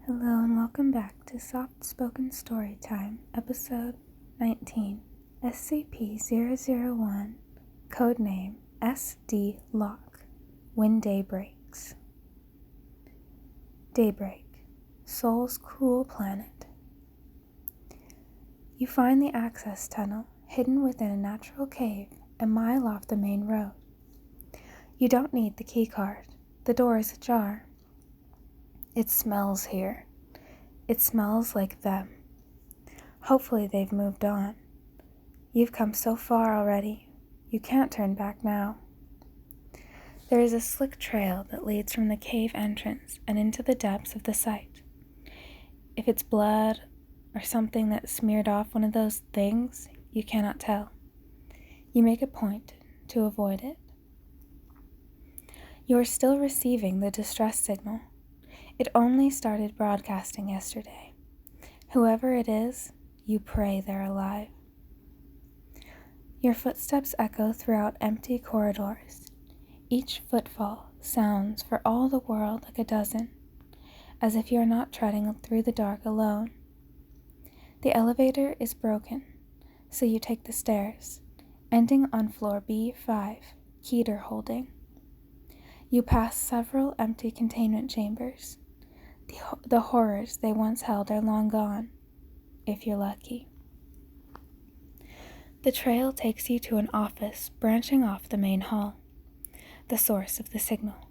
Hello and welcome back to Soft Spoken Story Time, Episode 19, SCP-001, Codename SD Locke, When Day Breaks. Daybreak, Sol's cruel planet. You find the access tunnel hidden within a natural cave a mile off the main road. You don't need the keycard. The door is ajar. It smells here. It smells like them. Hopefully they've moved on. You've come so far already. You can't turn back now. There is a slick trail that leads from the cave entrance and into the depths of the site. If it's blood or something that smeared off one of those things, you cannot tell. You make a point to avoid it. You are still receiving the distress signal. It only started broadcasting yesterday. Whoever it is, you pray they're alive. Your footsteps echo throughout empty corridors. Each footfall sounds for all the world like a dozen, as if you're not treading through the dark alone. The elevator is broken, so you take the stairs, ending on floor B5, Keter holding. You pass several empty containment chambers. The horrors they once held are long gone, if you're lucky. The trail takes you to an office branching off the main hall, the source of the signal.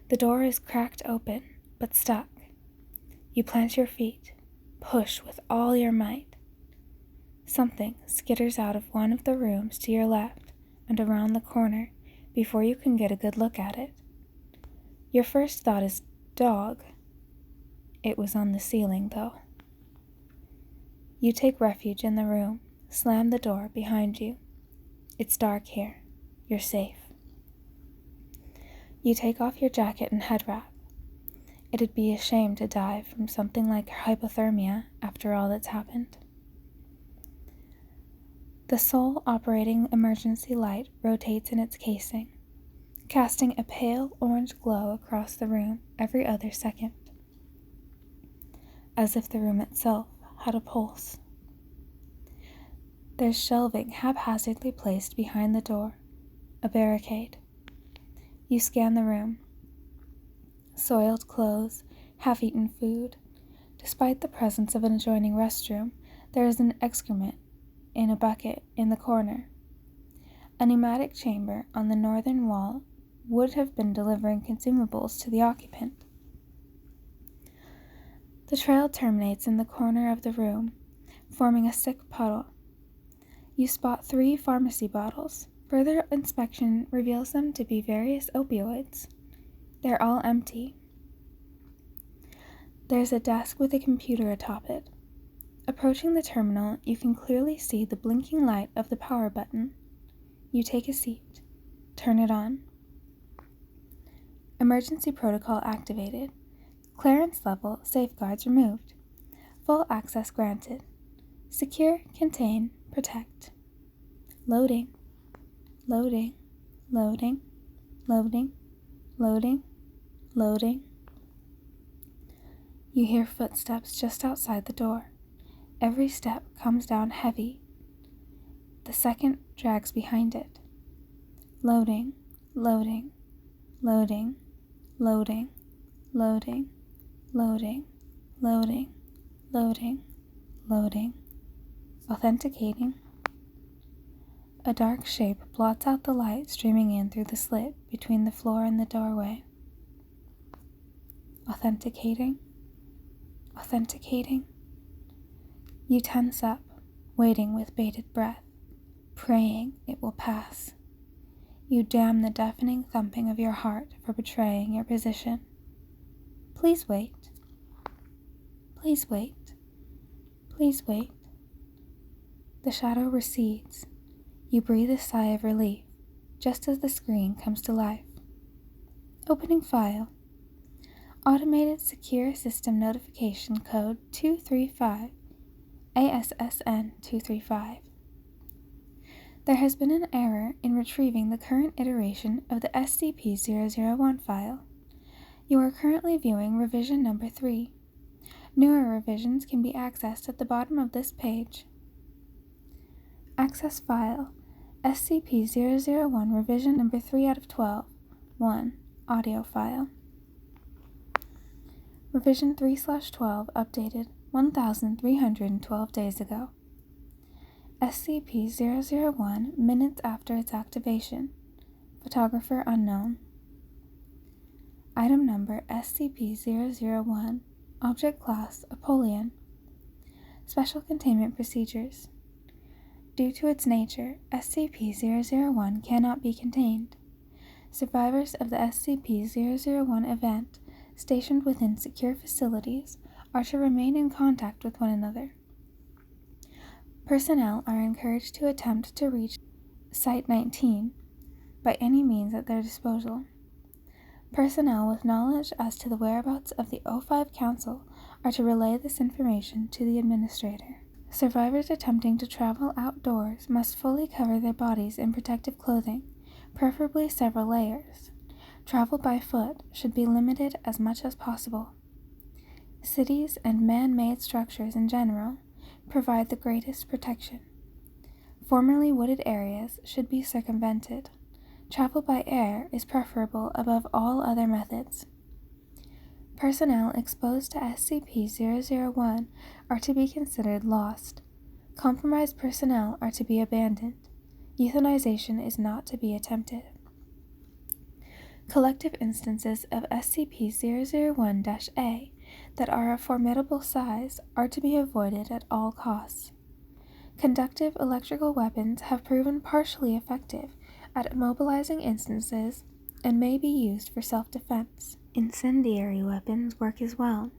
The door is cracked open, but stuck. You plant your feet, push with all your might. Something skitters out of one of the rooms to your left and around the corner before you can get a good look at it. Your first thought is dog. It was on the ceiling, though. You take refuge in the room, slam the door behind you. It's dark here. You're safe. You take off your jacket and head wrap. It'd be a shame to die from something like hypothermia after all that's happened. The sole operating emergency light rotates in its casing, casting a pale orange glow across the room every other second, as if the room itself had a pulse. There's shelving haphazardly placed behind the door, a barricade. You scan the room. Soiled clothes, half-eaten food. Despite the presence of an adjoining restroom, there is an excrement in a bucket in the corner. A pneumatic chamber on the northern wall would have been delivering consumables to the occupant. The trail terminates in the corner of the room, forming a sick puddle. You spot 3 pharmacy bottles. Further inspection reveals them to be various opioids. They're all empty. There's a desk with a computer atop it. Approaching the terminal, you can clearly see the blinking light of the power button. You take a seat. Turn it on. Emergency protocol activated. Clearance level safeguards removed. Full access granted. Secure, contain, protect. Loading. Loading. Loading. Loading. Loading. Loading. You hear footsteps just outside the door. Every step comes down heavy. The second drags behind it. Loading. Loading. Loading. Loading. Loading. Loading, loading, loading, loading, authenticating. A dark shape blots out the light streaming in through the slit between the floor and the doorway. Authenticating, authenticating. You tense up, waiting with bated breath, praying it will pass. You damn the deafening thumping of your heart for betraying your position. Please wait. Please wait. Please wait. The shadow recedes. You breathe a sigh of relief, just as the screen comes to life. Opening file. Automated Secure System Notification Code 235, ASSN 235. There has been an error in retrieving the current iteration of the SCP-001 file. You are currently viewing revision number 3, Newer revisions can be accessed at the bottom of this page. Access File SCP-001 Revision Number 3 out of 12 1. Audio File Revision 3/12 updated 1,312 days ago. SCP-001 minutes after its activation. Photographer unknown. Item number SCP-001. Object Class Apollyon. Special Containment Procedures. Due to its nature, SCP-001 cannot be contained. Survivors of the SCP-001 event stationed within secure facilities are to remain in contact with one another. Personnel are encouraged to attempt to reach Site-19 by any means at their disposal. Personnel with knowledge as to the whereabouts of the O5 Council are to relay this information to the Administrator. Survivors attempting to travel outdoors must fully cover their bodies in protective clothing, preferably several layers. Travel by foot should be limited as much as possible. Cities and man-made structures in general provide the greatest protection. Formerly wooded areas should be circumvented. Travel by air is preferable above all other methods. Personnel exposed to SCP-001 are to be considered lost. Compromised personnel are to be abandoned. Euthanization is not to be attempted. Collective instances of SCP-001-A that are of formidable size are to be avoided at all costs. Conductive electrical weapons have proven partially effective at immobilizing instances and may be used for self-defense. Incendiary weapons work as well.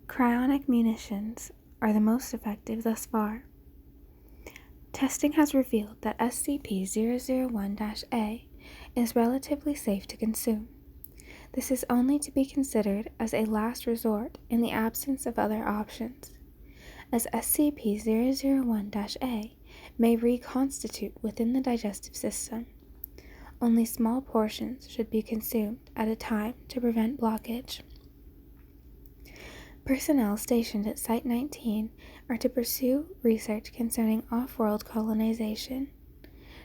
Cryonic munitions are the most effective thus far. Testing has revealed that SCP-001-A is relatively safe to consume. This is only to be considered as a last resort in the absence of other options, as SCP-001-A may reconstitute within the digestive system. Only small portions should be consumed at a time to prevent blockage. Personnel stationed at Site-19 are to pursue research concerning off-world colonization.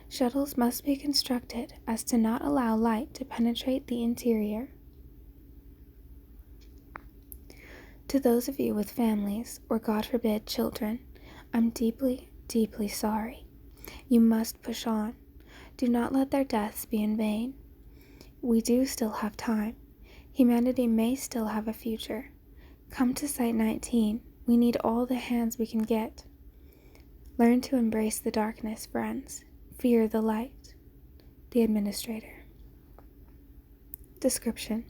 Shuttles must be constructed as to not allow light to penetrate the interior. To those of you with families, or God forbid children, I'm deeply, deeply sorry. You must push on. Do not let their deaths be in vain. We do still have time. Humanity may still have a future. Come to Site-19. We need all the hands we can get. Learn to embrace the darkness, friends. Fear the light. The Administrator. Description: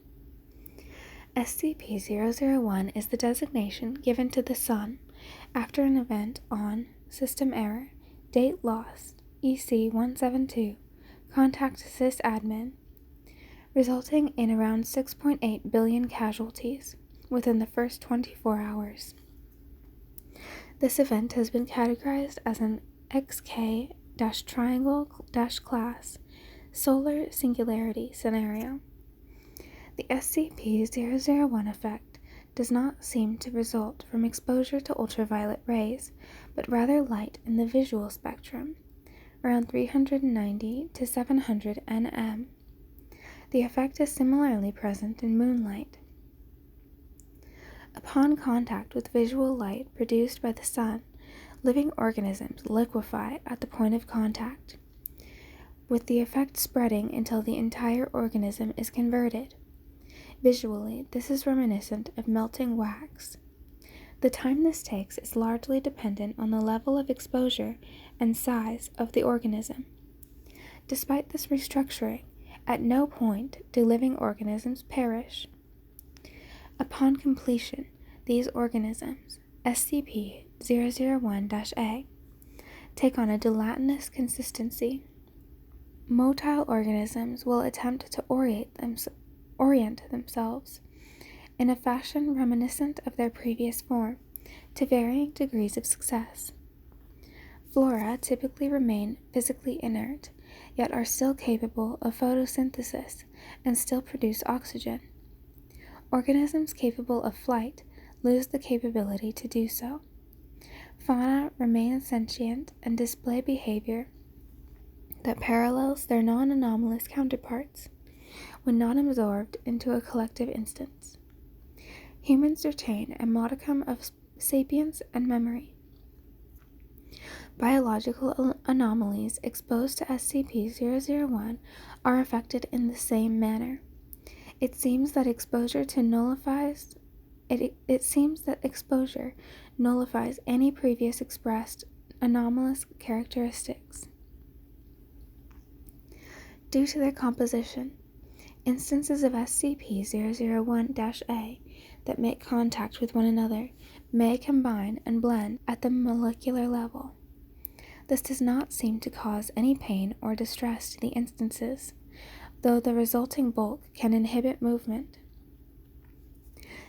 SCP-001 is the designation given to the Sun after an event on System Error, Date Lost, EC-172, Contact Sysadmin, resulting in around 6.8 billion casualties within the first 24 hours. This event has been categorized as an XK-triangle-class solar singularity scenario. The SCP-001 effect does not seem to result from exposure to ultraviolet rays, but rather light in the visual spectrum, around 390 to 700 nm. The effect is similarly present in moonlight. Upon contact with visual light produced by the sun, living organisms liquefy at the point of contact, with the effect spreading until the entire organism is converted. Visually, this is reminiscent of melting wax. The time this takes is largely dependent on the level of exposure and size of the organism. Despite this restructuring, at no point do living organisms perish. Upon completion, these organisms, SCP-001-A, take on a gelatinous consistency. Motile organisms will attempt to orient themselves in a fashion reminiscent of their previous form, to varying degrees of success. Flora typically remain physically inert, yet are still capable of photosynthesis and still produce oxygen. Organisms capable of flight lose the capability to do so. Fauna remain sentient and display behavior that parallels their non-anomalous counterparts when not absorbed into a collective instance. Humans retain a modicum of sapience and memory. Biological anomalies exposed to SCP-001 are affected in the same manner. It seems that exposure nullifies any previous expressed anomalous characteristics. Due to their composition, instances of SCP-001-A that make contact with one another may combine and blend at the molecular level. This does not seem to cause any pain or distress to the instances, though the resulting bulk can inhibit movement.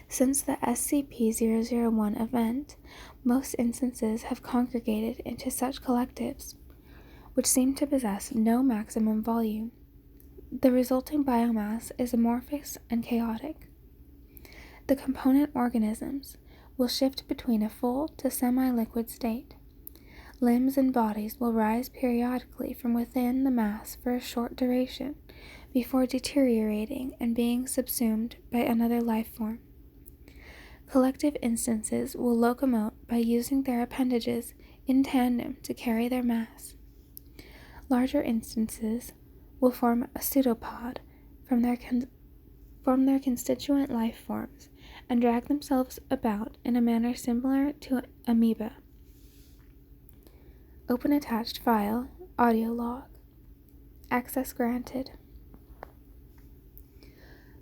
Since the SCP-001 event, most instances have congregated into such collectives, which seem to possess no maximum volume. The resulting biomass is amorphous and chaotic. The component organisms will shift between a full to semi-liquid state. Limbs and bodies will rise periodically from within the mass for a short duration before deteriorating and being subsumed by another life form. Collective instances will locomote by using their appendages in tandem to carry their mass. Larger instances will form a pseudopod from their constituent life forms and drag themselves about in a manner similar to amoeba. Open attached file, audio log. Access granted.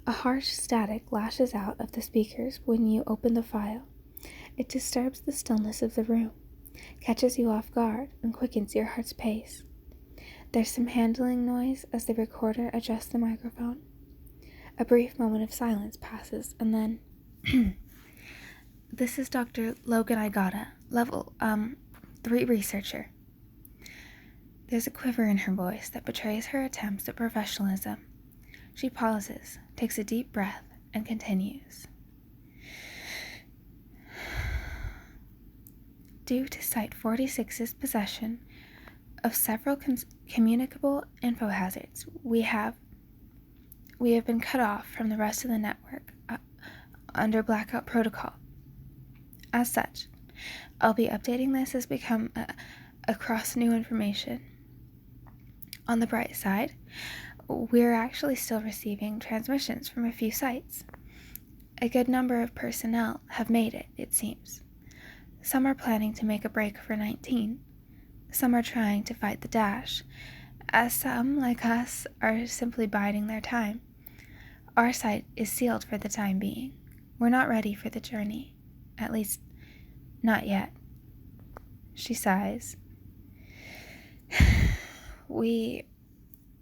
A harsh static lashes out of the speakers when you open the file. It disturbs the stillness of the room, catches you off guard, and quickens your heart's pace. There's some handling noise as the recorder adjusts the microphone. A brief moment of silence passes, and then... This is Dr. Logan Igata, level, 3 researcher. There's a quiver in her voice that betrays her attempts at professionalism. She pauses, takes a deep breath, and continues. Due to Site-46's possession of several communicable info hazards, we have been cut off from the rest of the network under blackout protocol. As such, I'll be updating this as we come across new information. On the bright side, we're actually still receiving transmissions from a few sites. A good number of personnel have made it, it seems. Some are planning to make a break for 19. Some are trying to fight the dash, as some, like us, are simply biding their time. Our site is sealed for the time being. We're not ready for the journey. At least, not yet. She sighs. We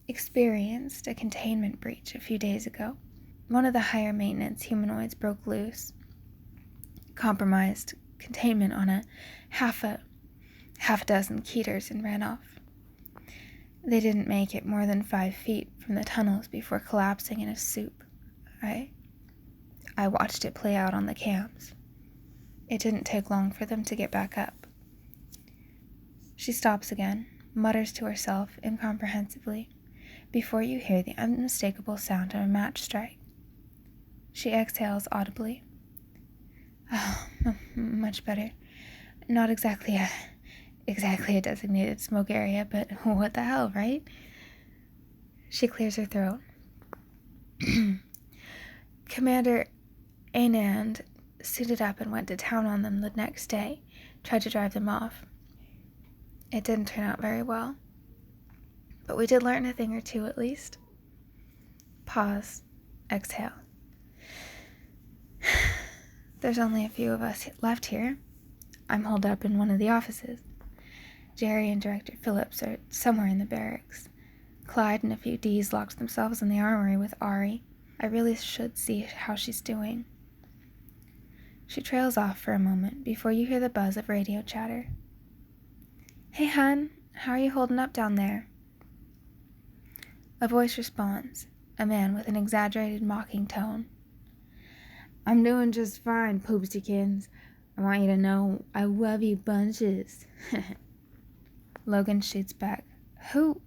experienced a containment breach a few days ago. One of the higher maintenance humanoids broke loose, compromised containment on a half a dozen Keters, and ran off. They didn't make it more than 5 feet from the tunnels before collapsing in a soup. I watched it play out on the cams. It didn't take long for them to get back up. She stops again, mutters to herself incomprehensibly, before you hear the unmistakable sound of a match strike. She exhales audibly. Oh, much better. Not exactly a designated smoke area, but what the hell, right? She clears her throat. Commander Anand suited up and went to town on them the next day, tried to drive them off. It didn't turn out very well, but we did learn a thing or two at least. Pause. Exhale. There's only a few of us left here. I'm holed up in one of the offices. Jerry and Director Phillips are somewhere in the barracks. Clyde and a few Ds locked themselves in the armory with Ari. I really should see how she's doing. She trails off for a moment before you hear the buzz of radio chatter. Hey, hun, how are you holding up down there? A voice responds, a man with an exaggerated mocking tone. I'm doing just fine, Poopsykins. I want you to know I love you bunches. Logan shoots back. Who?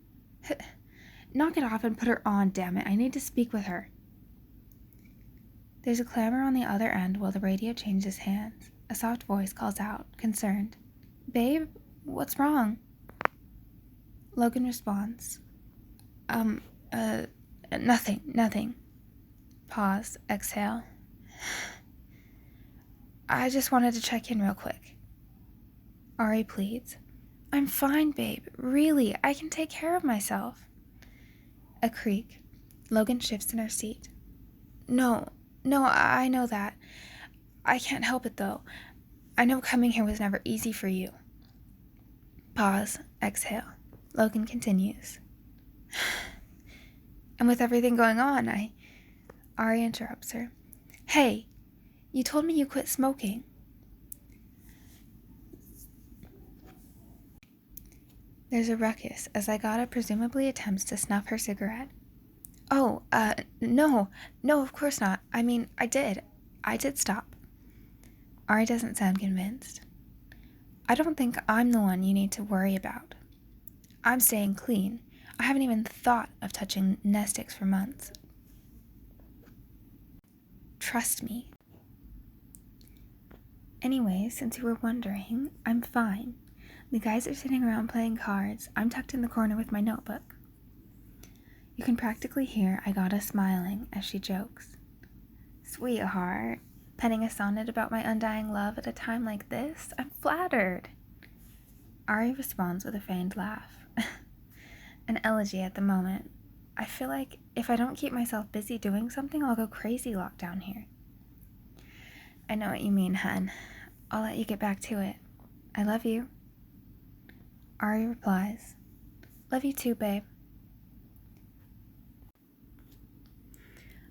Knock it off and put her on, damn it. I need to speak with her. There's a clamor on the other end while the radio changes hands. A soft voice calls out, concerned. Babe, what's wrong? Logan responds. Nothing. Pause, exhale. I just wanted to check in real quick. Ari pleads. I'm fine, babe. Really, I can take care of myself. A creak. Logan shifts in her seat. No, I know that. I can't help it, though. I know coming here was never easy for you. Pause, exhale. Logan continues. And with everything going on, Ari interrupts her. Hey, you told me you quit smoking. There's a ruckus as Igata presumably attempts to snuff her cigarette. Oh, no, of course not. I mean, I did stop. Ari doesn't sound convinced. I don't think I'm the one you need to worry about. I'm staying clean. I haven't even thought of touching nest eggs for months. Trust me. Anyway, since you were wondering, I'm fine. The guys are sitting around playing cards. I'm tucked in the corner with my notebook. You can practically hear Igata smiling as she jokes. Sweetheart, penning a sonnet about my undying love at a time like this? I'm flattered. Ari responds with a feigned laugh. An elegy at the moment. I feel like if I don't keep myself busy doing something, I'll go crazy locked down here. I know what you mean, hun. I'll let you get back to it. I love you. Ari replies, Love you too, babe.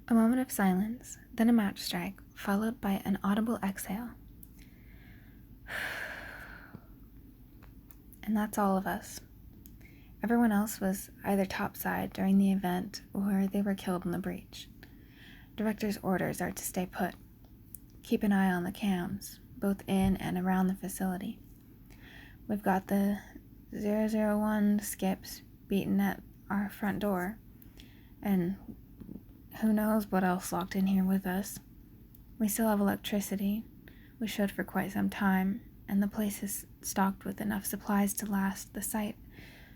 A moment of silence, then a match strike, followed by an audible exhale. And that's all of us. Everyone else was either topside during the event or they were killed in the breach. Director's orders are to stay put. Keep an eye on the cams, both in and around the facility. We've got the 001 skips beaten at our front door, and who knows what else locked in here with us. We still have electricity. We should for quite some time, and the place is stocked with enough supplies to last the site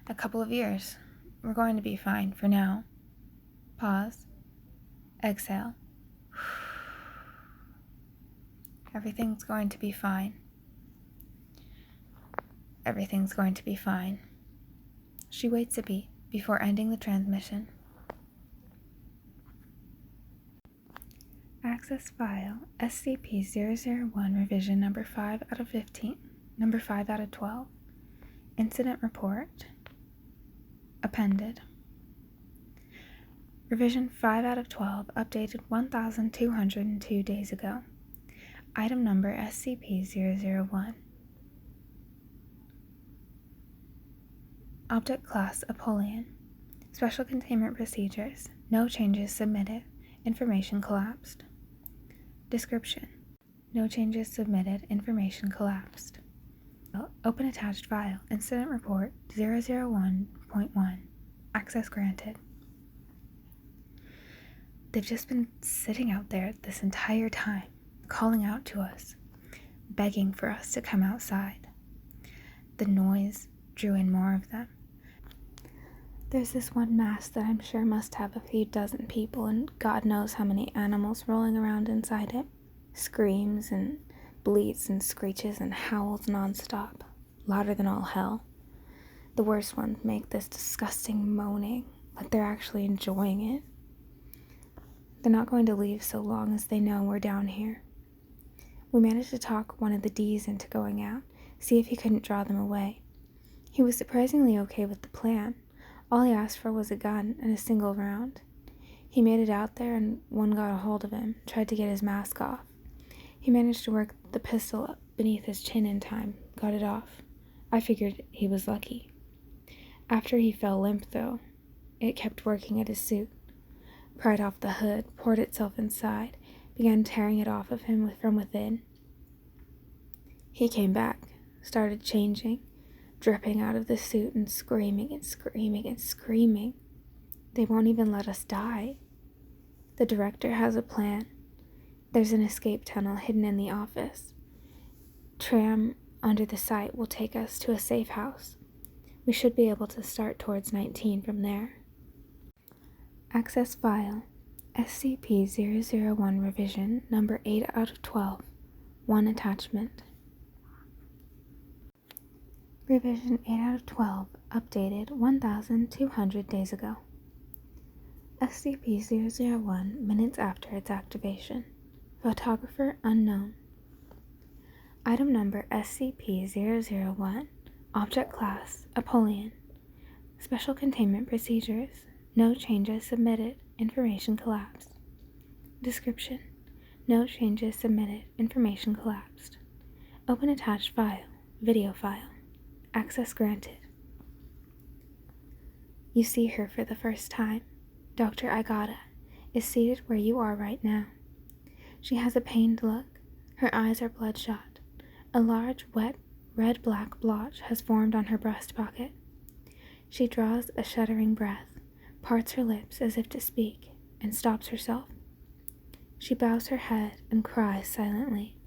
a couple of years. We're going to be fine for now. Pause. Exhale. Everything's going to be fine. Everything's going to be fine. She waits a beat before ending the transmission. Access file SCP-001 revision number 5 out of 15, number 5 out of 12. Incident report appended. Revision 5 out of 12 updated 1,202 days ago. Item number SCP-001. Object class Apollyon. Special containment procedures. No changes submitted. Information collapsed. Description. No changes submitted. Information collapsed. Open attached file. Incident report 001.1. Access granted. They've just been sitting out there this entire time, calling out to us, begging for us to come outside. The noise drew in more of them. There's this one mast that I'm sure must have a few dozen people and God knows how many animals rolling around inside it. Screams and bleats and screeches and howls nonstop, louder than all hell. The worst ones make this disgusting moaning, like they're actually enjoying it. They're not going to leave so long as they know we're down here. We managed to talk one of the D's into going out, see if he couldn't draw them away. He was surprisingly okay with the plan. All he asked for was a gun and a single round. He made it out there and one got a hold of him, tried to get his mask off. He managed to work the pistol up beneath his chin in time, got it off. I figured he was lucky. After he fell limp, though, it kept working at his suit. Pried off the hood, poured itself inside, began tearing it off of him from within. He came back, started changing, dripping out of the suit and screaming and screaming and screaming. They won't even let us die. The director has a plan. There's an escape tunnel hidden in the office. Tram under the site will take us to a safe house. We should be able to start towards 19 from there. Access file SCP-001 revision number 8 out of 12. 1 attachment. Revision 8 out of 12, updated 1,200 days ago. SCP-001 minutes after its activation. Photographer unknown. Item number SCP-001. Object class Apollyon. Special containment procedures. No changes submitted. Information collapsed. Description. No changes submitted. Information collapsed. Open attached file. Video file. Access granted. You see her for the first time. Dr. Igata is seated where you are right now. She has a pained look. Her eyes are bloodshot. A large, wet, red-black blotch has formed on her breast pocket. She draws a shuddering breath, parts her lips as if to speak, and stops herself. She bows her head and cries silently.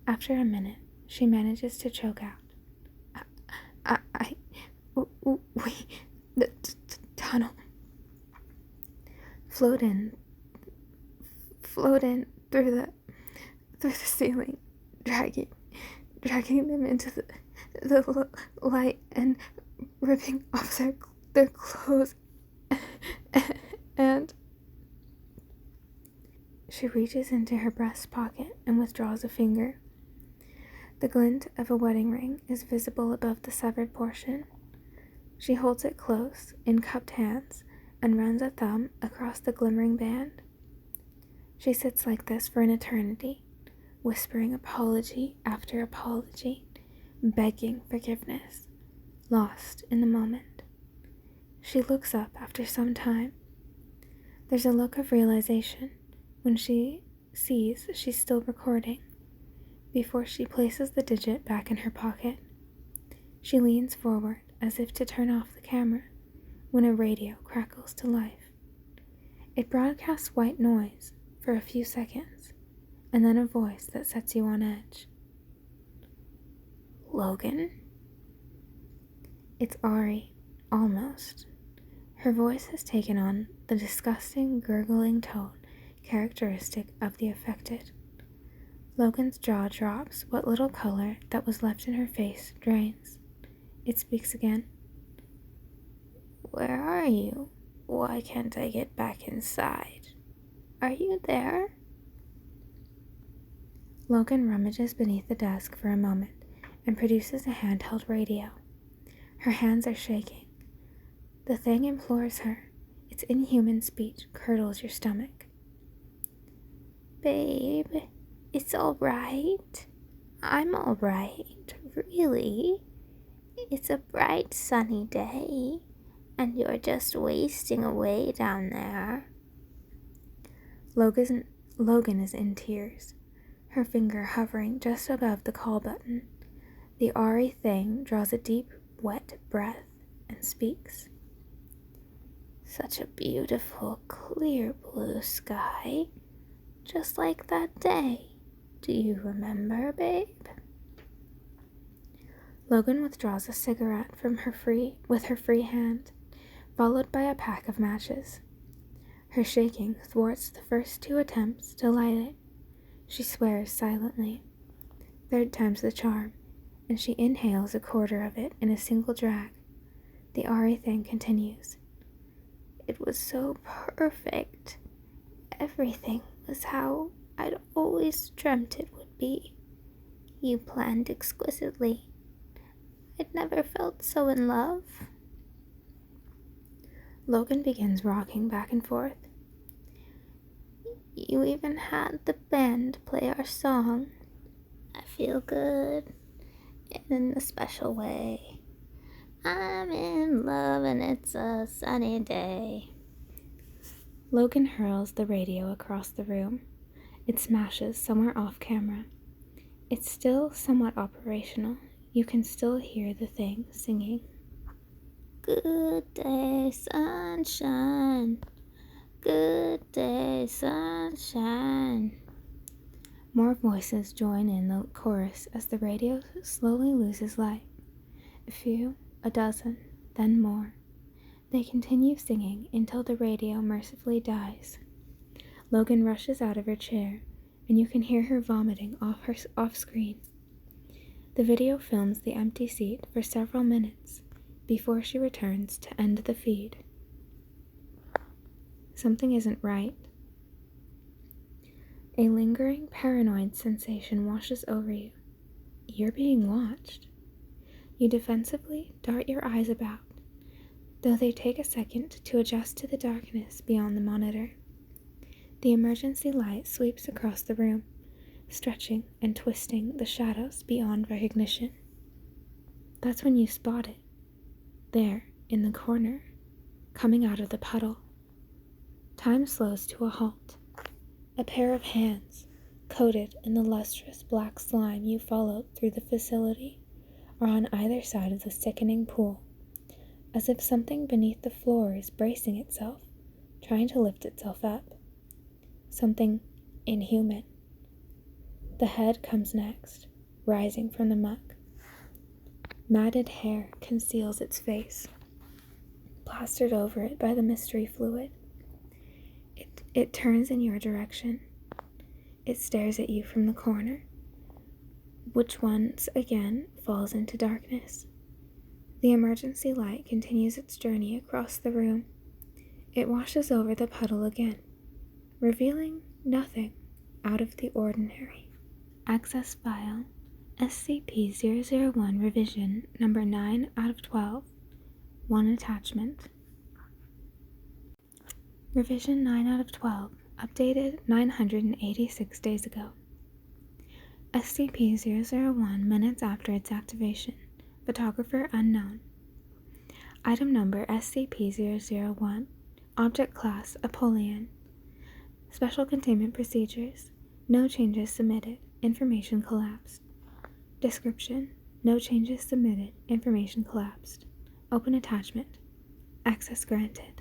After a minute, she manages to choke out. The tunnel. Float in through the ceiling, dragging them into the light and ripping off their clothes. And she reaches into her breast pocket and withdraws a finger. The glint of a wedding ring is visible above the severed portion. She holds it close in cupped hands and runs a thumb across the glimmering band. She sits like this for an eternity, whispering apology after apology, begging forgiveness, lost in the moment. She looks up after some time. There's a look of realization when she sees she's still recording, before she places the digit back in her pocket. She leans forward as if to turn off the camera when a radio crackles to life. It broadcasts white noise for a few seconds, and then a voice that sets you on edge. Logan? It's Ari, almost. Her voice has taken on the disgusting, gurgling tone characteristic of the affected. Logan's jaw drops. What little color that was left in her face drains. It speaks again. Where are you? Why can't I get back inside? Are you there? Logan rummages beneath the desk for a moment and produces a handheld radio. Her hands are shaking. The thing implores her. Its inhuman speech curdles your stomach. Babe, it's all right. I'm all right, really. It's a bright, sunny day, and you're just wasting away down there. Logan is in tears, her finger hovering just above the call button. The Ari thing draws a deep, wet breath and speaks. Such a beautiful, clear blue sky, just like that day. Do you remember, babe? Logan withdraws a cigarette from with her free hand, followed by a pack of matches. Her shaking thwarts the first 2 attempts to light it. She swears silently. 3rd time's the charm, and she inhales a quarter of it in a single drag. The Ari thing continues. It was so perfect. Everything was how I'd always dreamt it would be. You planned exquisitely. I'd never felt so in love. Logan begins rocking back and forth. You even had the band play our song. I feel good in a special way. I'm in love and it's a sunny day. Logan hurls the radio across the room. It smashes somewhere off camera. It's still somewhat operational. You can still hear the thing singing. Good day, sunshine. Good day, sunshine. More voices join in the chorus as the radio slowly loses light. A few, a dozen, then more. They continue singing until the radio mercifully dies. Logan rushes out of her chair, and you can hear her vomiting off screen. The video films the empty seat for several minutes before she returns to end the feed. Something isn't right. A lingering paranoid sensation washes over you. You're being watched. You defensively dart your eyes about, though they take a second to adjust to the darkness beyond the monitor. The emergency light sweeps across the room, stretching and twisting the shadows beyond recognition. That's when you spot it, there in the corner, coming out of the puddle. Time slows to a halt. A pair of hands, coated in the lustrous black slime you followed through the facility, are on either side of the sickening pool, as if something beneath the floor is bracing itself, trying to lift itself up. Something inhuman. The head comes next, rising from the muck. Matted hair conceals its face, plastered over it by the mystery fluid. It turns in your direction. It stares at you from the corner, which once again falls into darkness. The emergency light continues its journey across the room. It washes over the puddle again, revealing nothing out of the ordinary. Access file SCP-001 revision number 9 out of 12. 1 attachment. Revision 9 out of 12, updated 986 days ago. SCP-001 minutes after its activation. Photographer unknown. Item number SCP-001. Object class Apollyon. Special containment procedures. No changes submitted. Information collapsed. Description. No changes submitted. Information collapsed. Open attachment. Access granted.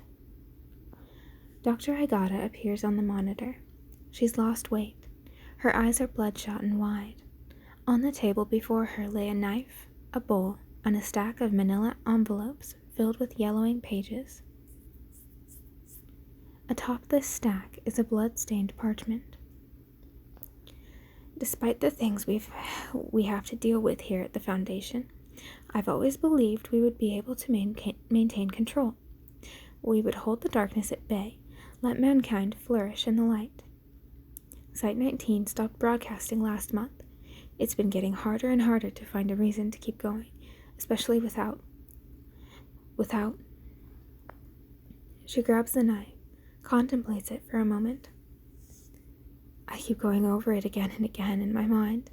Dr. Igata appears on the monitor. She's lost weight. Her eyes are bloodshot and wide. On the table before her lay a knife, a bowl, and a stack of manila envelopes filled with yellowing pages. Atop this stack is a blood-stained parchment. Despite the things we have to deal with here at the Foundation, I've always believed we would be able to maintain control. We would hold the darkness at bay, let mankind flourish in the light. Site-19 stopped broadcasting last month. It's been getting harder and harder to find a reason to keep going, especially without... She grabs the knife, contemplates it for a moment. I keep going over it again and again in my mind.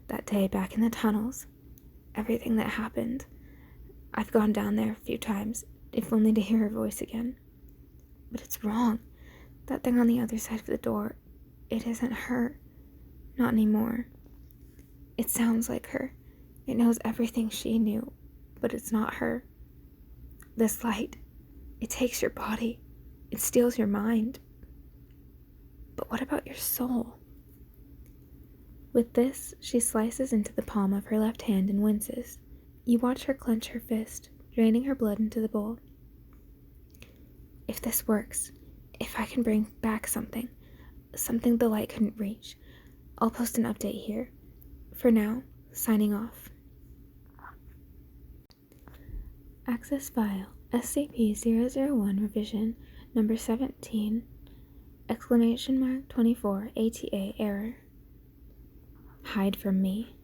That day back in the tunnels. Everything that happened. I've gone down there a few times, if only to hear her voice again. But it's wrong. That thing on the other side of the door, it isn't her. Not anymore. It sounds like her. It knows everything she knew, but it's not her. This light, it takes your body. It steals your mind. But what about your soul? With this, she slices into the palm of her left hand and winces. You watch her clench her fist, draining her blood into the bowl. If this works, if I can bring back something the light couldn't reach, I'll post an update here. For now, signing off. Access file SCP-001 revision number 17 !24 ATA error. Hide from me.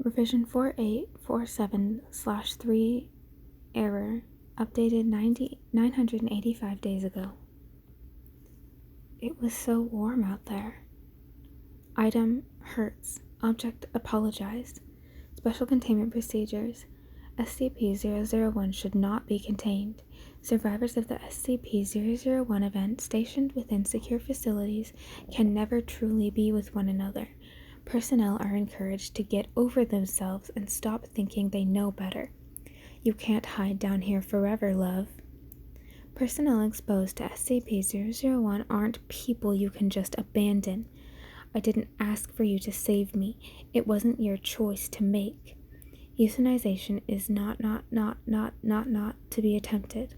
Revision 4847/3 error. Updated 985 days ago. It was so warm out there. Item hurts. Object apologized. Special containment procedures. SCP-001 should not be contained. Survivors of the SCP-001 event stationed within secure facilities can never truly be with one another. Personnel are encouraged to get over themselves and stop thinking they know better. You can't hide down here forever, love. Personnel exposed to SCP-001 aren't people you can just abandon. I didn't ask for you to save me. It wasn't your choice to make. Euthanization is not to be attempted.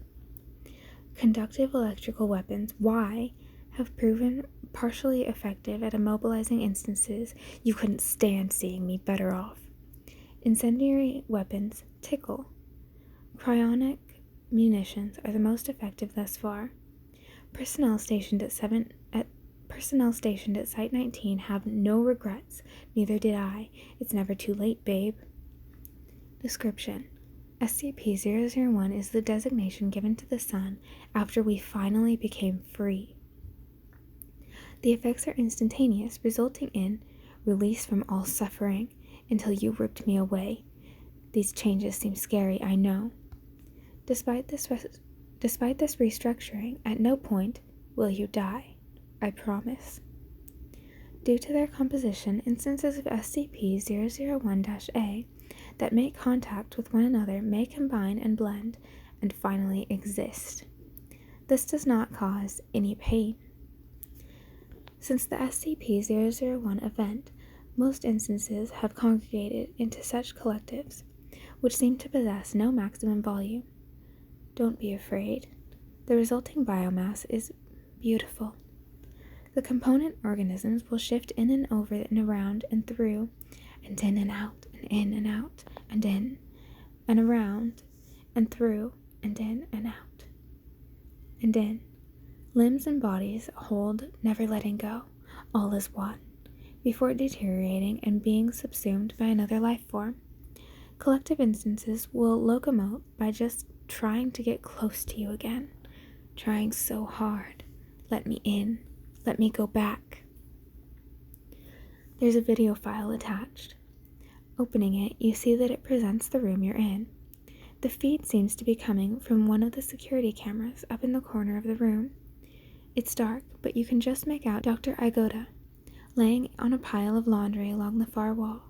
Conductive electrical weapons, Y, have proven partially effective at immobilizing instances you couldn't stand seeing me better off. Incendiary weapons, Tickle. Cryonic munitions are the most effective thus far. Personnel stationed at Site 19 have no regrets. Neither did I. It's never too late, babe. Description: SCP-001 is the designation given to the Sun after we finally became free. The effects are instantaneous, resulting in release from all suffering until you ripped me away. These changes seem scary, I know. Despite this restructuring, at no point will you die. I promise. Due to their composition, instances of SCP-001-A that make contact with one another may combine and blend and finally exist. This does not cause any pain. Since the SCP-001 event, most instances have congregated into such collectives, which seem to possess no maximum volume. Don't be afraid. The resulting biomass is beautiful. The component organisms will shift in and over and around and through, and in and out, and in and out, and in, and around, and through, and in and out, and in. Limbs and bodies hold, never letting go, all as one, before deteriorating and being subsumed by another life form. Collective instances will locomote by just trying to get close to you again, trying so hard. Let me in. Let me go back. There's a video file attached. Opening it, you see that it presents the room you're in. The feed seems to be coming from one of the security cameras up in the corner of the room. It's dark, but you can just make out Dr. Igata, laying on a pile of laundry along the far wall.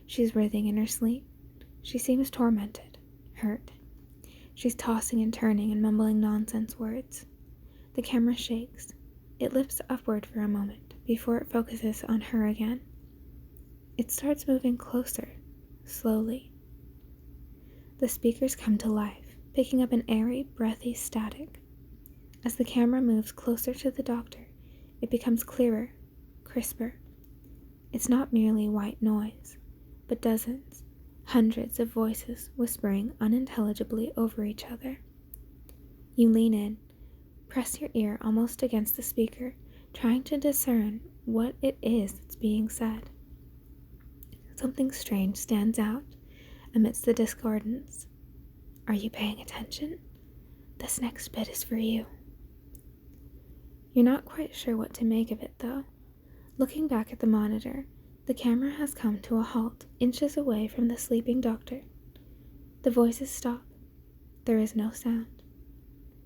She's writhing in her sleep. She seems tormented, hurt. She's tossing and turning and mumbling nonsense words. The camera shakes. It lifts upward for a moment before it focuses on her again. It starts moving closer, slowly. The speakers come to life, picking up an airy, breathy static. As the camera moves closer to the doctor, it becomes clearer, crisper. It's not merely white noise, but dozens, hundreds of voices whispering unintelligibly over each other. You lean in, press your ear almost against the speaker, trying to discern what it is that's being said. Something strange stands out amidst the discordance. Are you paying attention? This next bit is for you. You're not quite sure what to make of it, though. Looking back at the monitor, the camera has come to a halt, inches away from the sleeping doctor. The voices stop. There is no sound.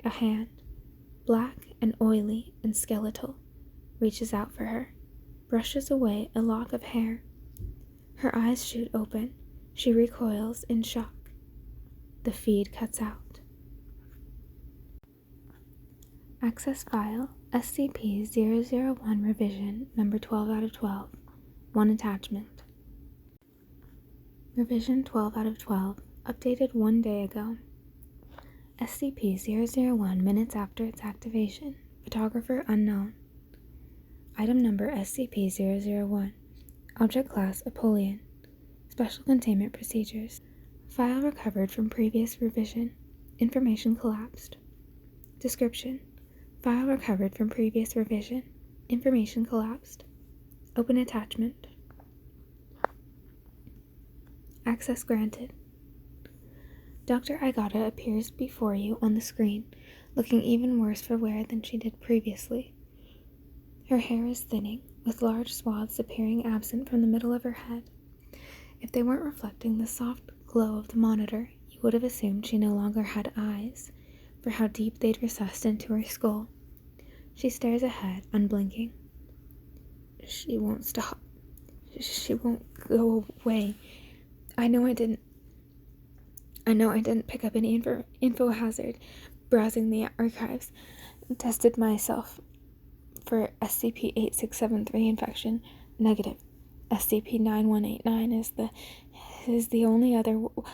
A hand, black and oily and skeletal, reaches out for her, brushes away a lock of hair. Her eyes shoot open. She recoils in shock. The feed cuts out. Access file SCP-001 revision number 12 out of 12. One attachment. Revision 12 out of 12, updated 1 day ago. SCP-001 minutes after its activation. Photographer unknown. Item number SCP-001. Object class Apollyon. Special containment procedures. File recovered from previous revision. Information collapsed. Description: file recovered from previous revision. Information collapsed. Open attachment. Access granted. Dr. Igata appears before you on the screen, looking even worse for wear than she did previously. Her hair is thinning, with large swaths appearing absent from the middle of her head. If they weren't reflecting the soft glow of the monitor, you would have assumed she no longer had eyes, for how deep they'd recessed into her skull. She stares ahead, unblinking. She won't stop. She won't go away. I know I didn't pick up any info hazard. Browsing the archives, tested myself for SCP-8673 infection. Negative. SCP-9189 is the only other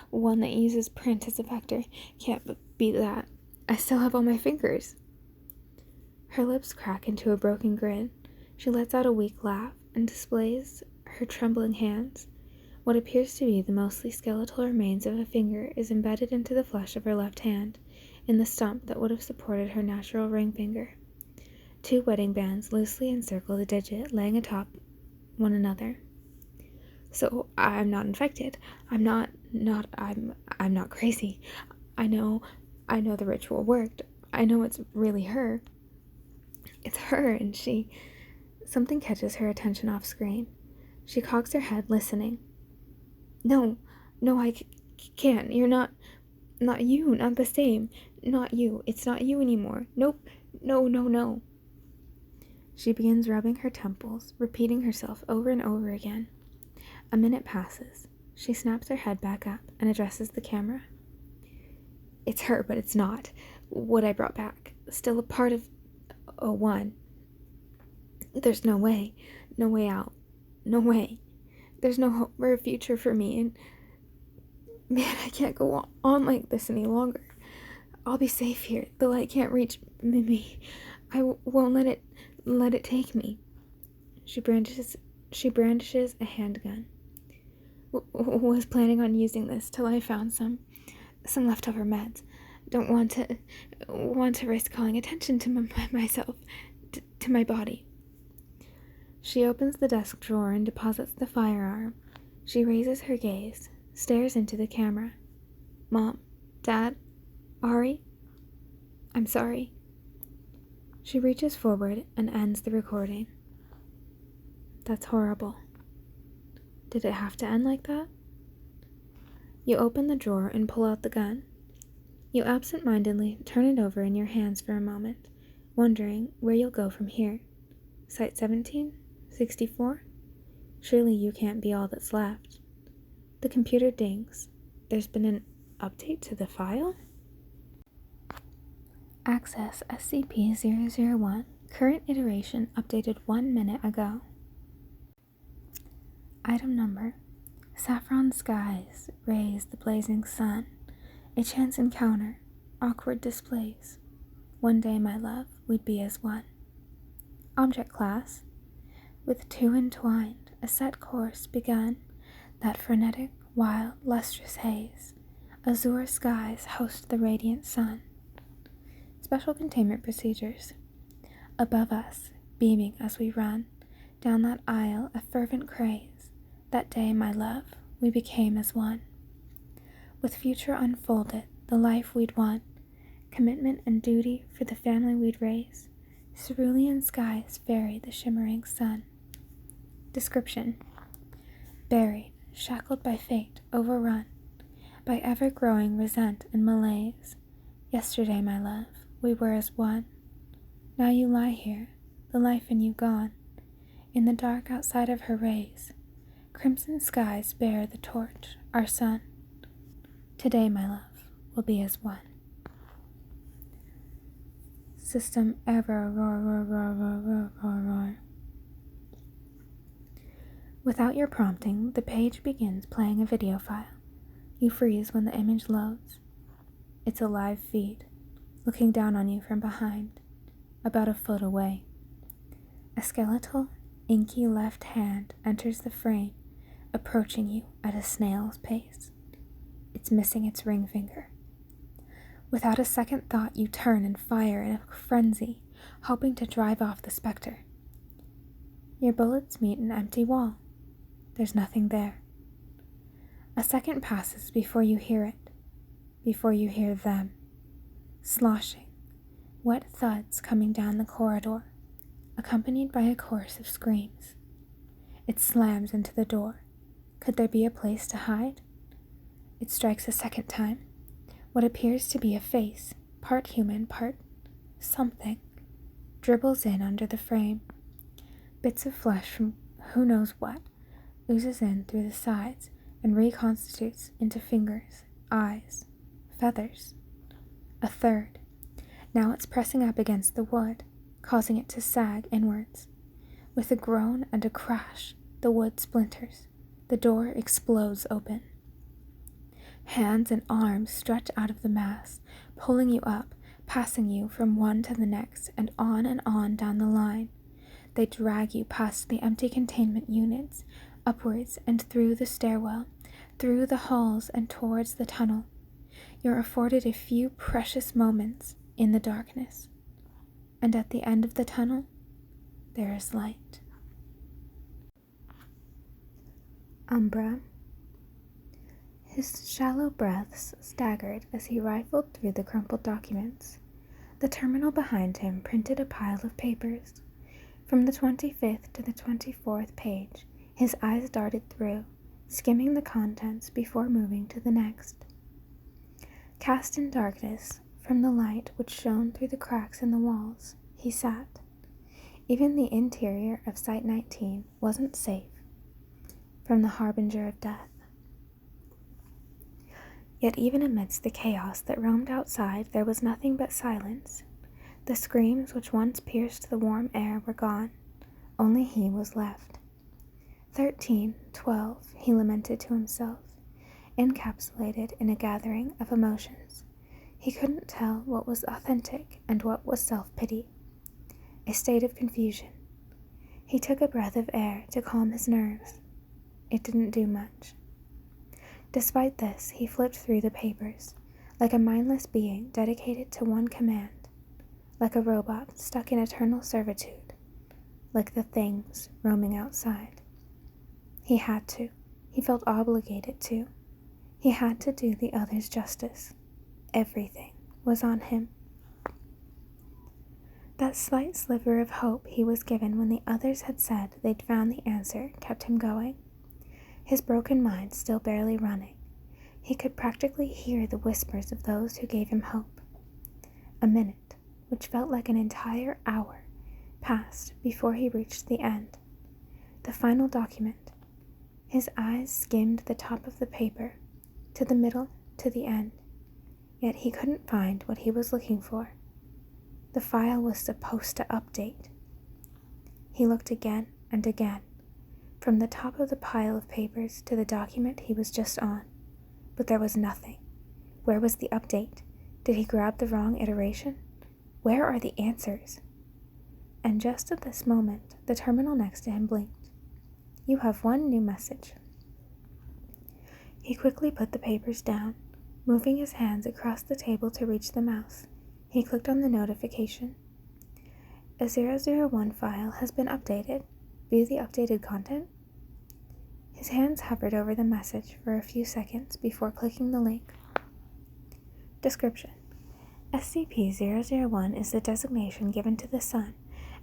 one that uses print as a vector. Can't beat that. I still have all my fingers. Her lips crack into a broken grin. She lets out a weak laugh and displays her trembling hands. What appears to be the mostly skeletal remains of a finger is embedded into the flesh of her left hand, in the stump that would have supported her natural ring finger. 2 wedding bands loosely encircle the digit, laying atop one another. So I'm not infected. I'm not crazy. I know the ritual worked. I know it's really her. It's her, and something catches her attention off screen. She cocks her head, listening. No, I can't. You're not you, not the same. Not you. It's not you anymore. Nope. No. She begins rubbing her temples, repeating herself over and over again. A minute passes. She snaps her head back up and addresses the camera. It's her, but it's not. What I brought back. Still a part of 01. There's no way out. No way. There's no hope or a future for me, and man, I can't go on like this any longer. I'll be safe here. The light can't reach me. I won't let it take me. She brandishes a handgun. Was planning on using this till I found some leftover meds. Don't want to risk calling attention to myself, to my body. She opens the desk drawer and deposits the firearm. She raises her gaze, stares into the camera. Mom, Dad, Ari, I'm sorry. She reaches forward and ends the recording. That's horrible. Did it have to end like that? You open the drawer and pull out the gun. You absent-mindedly turn it over in your hands for a moment, wondering where you'll go from here. Site 17? 64? Surely you can't be all that's left. The computer dings. There's been an update to the file? Access SCP-001. Current iteration updated 1 minute ago. Item number: Saffron skies raise the blazing sun. A chance encounter. Awkward displays. One day, my love, we'd be as one. Object class: with 2 entwined, a set course begun. That frenetic, wild, lustrous haze. Azure skies host the radiant sun. Special containment procedures. Above us, beaming as we run down that aisle of fervent craze. That day, my love, we became as one. With future unfolded, the life we'd won, commitment and duty for the family we'd raise. Cerulean skies vary the shimmering sun. Description: buried, shackled by fate, overrun by ever-growing resent and malaise. Yesterday, my love, we were as one. Now you lie here, the life in you gone. In the dark outside of her rays, crimson skies bear the torch, our sun. Today, my love, will be as one. System error, roar. Without your prompting, the page begins playing a video file. You freeze when the image loads. It's a live feed, looking down on you from behind, about a foot away. A skeletal, inky left hand enters the frame, approaching you at a snail's pace. It's missing its ring finger. Without a second thought, you turn and fire in a frenzy, hoping to drive off the specter. Your bullets meet an empty wall. There's nothing there. A second passes before you hear it, before you hear them. Sloshing, wet thuds coming down the corridor, accompanied by a chorus of screams. It slams into the door. Could there be a place to hide? It strikes a second time. What appears to be a face, part human, part something, dribbles in under the frame. Bits of flesh from who knows what oozes in through the sides and reconstitutes into fingers, eyes, feathers. A third. Now it's pressing up against the wood, causing it to sag inwards. With a groan and a crash, the wood splinters. The door explodes open. Hands and arms stretch out of the mass, pulling you up, passing you from one to the next, and on down the line. They drag you past the empty containment units, upwards and through the stairwell, through the halls and towards the tunnel. You're afforded a few precious moments in the darkness, and at the end of the tunnel, there is light. Umbra. His shallow breaths staggered as he rifled through the crumpled documents. The terminal behind him printed a pile of papers. From the 25th to the 24th page, his eyes darted through, skimming the contents before moving to the next. Cast in darkness from the light which shone through the cracks in the walls, he sat. Even the interior of Site 19 wasn't safe from the harbinger of death. Yet even amidst the chaos that roamed outside, there was nothing but silence. The screams which once pierced the warm air were gone. Only he was left. 13, 12, he lamented to himself, encapsulated in a gathering of emotions. He couldn't tell what was authentic and what was self-pity. A state of confusion. He took a breath of air to calm his nerves. It didn't do much. Despite this, he flipped through the papers, like a mindless being dedicated to one command, like a robot stuck in eternal servitude, like the things roaming outside. He had to. He felt obligated to. He had to do the others justice. Everything was on him. That slight sliver of hope he was given when the others had said they'd found the answer kept him going. His broken mind still barely running. He could practically hear the whispers of those who gave him hope. A minute, which felt like an entire hour, passed before he reached the end. The final document. His eyes skimmed the top of the paper, to the middle, to the end. Yet he couldn't find what he was looking for. The file was supposed to update. He looked again and again, from the top of the pile of papers to the document he was just on, but there was nothing. Where was the update? Did he grab the wrong iteration? Where are the answers? And just at this moment, the terminal next to him blinked. You have one new message. He quickly put the papers down, moving his hands across the table to reach the mouse. He clicked on the notification. A 001 file has been updated. View the updated content. His hands hovered over the message for a few seconds before clicking the link. Description: SCP-001 is the designation given to the Sun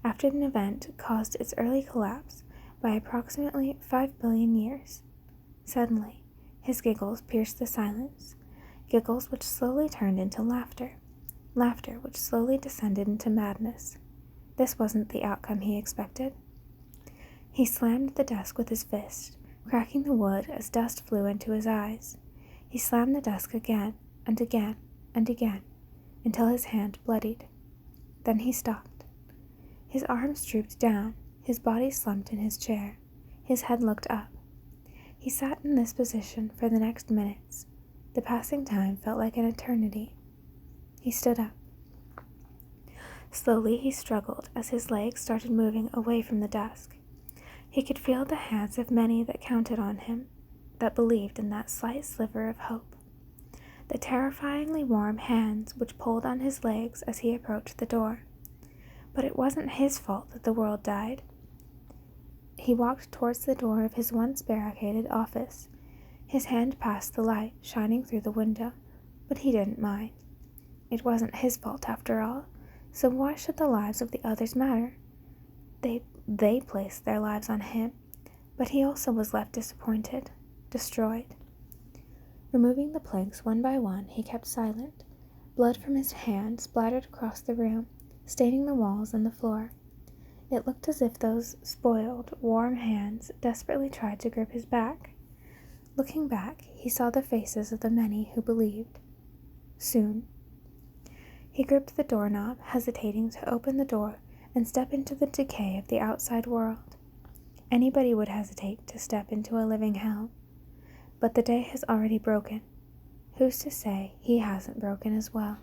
after an event caused its early collapse by approximately 5 billion years. Suddenly, his giggles pierced the silence, giggles which slowly turned into laughter, laughter which slowly descended into madness. This wasn't the outcome he expected. He slammed the desk with his fist, cracking the wood as dust flew into his eyes. He slammed the desk again and again and again, until his hand bloodied. Then he stopped. His arms drooped down, his body slumped in his chair, his head looked up. He sat in this position for the next minutes. The passing time felt like an eternity. He stood up. Slowly he struggled as his legs started moving away from the desk. He could feel the hands of many that counted on him, that believed in that slight sliver of hope. The terrifyingly warm hands which pulled on his legs as he approached the door. But it wasn't his fault that the world died. He walked towards the door of his once barricaded office. His hand passed the light shining through the window, but he didn't mind. It wasn't his fault after all, so why should the lives of the others matter? They placed their lives on him, but he also was left disappointed, destroyed. Removing the planks one by one, he kept silent, Blood from his hand splattered across the room, staining the walls and the floor. It looked as if those spoiled, warm hands desperately tried to grip his back. Looking back, he saw the faces of the many who believed. Soon. He gripped the doorknob, hesitating to open the door and step into the decay of the outside world. Anybody would hesitate to step into a living hell. But the day has already broken. Who's to say he hasn't broken as well?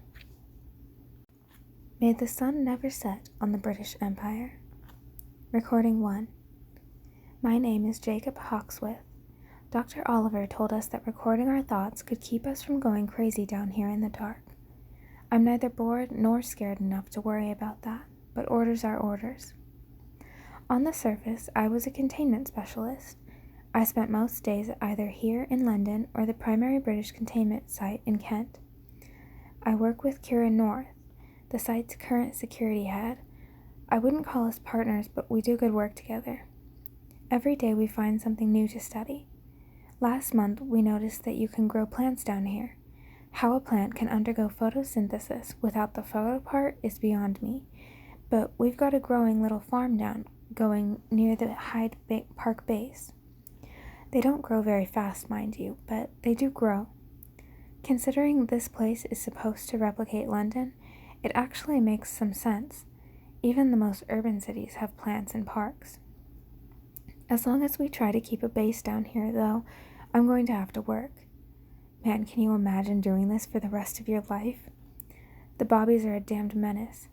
May the sun never set on the British Empire. Recording 1. My name is Jacob Hawksworth. Dr. Oliver told us that recording our thoughts could keep us from going crazy down here in the dark. I'm neither bored nor scared enough to worry about that, but orders are orders. On the surface, I was a containment specialist. I spent most days either here in London or the primary British containment site in Kent. I work with Kira North, the site's current security head. I wouldn't call us partners, but we do good work together. Every day we find something new to study. Last month, we noticed that you can grow plants down here. How a plant can undergo photosynthesis without the photo part is beyond me, but we've got a growing little farm going near the Hyde Park base. They don't grow very fast, mind you, but they do grow. Considering this place is supposed to replicate London, it actually makes some sense. Even the most urban cities have plants and parks. As long as we try to keep a base down here, though, I'm going to have to work. Man, can you imagine doing this for the rest of your life? The Bobbies are a damned menace,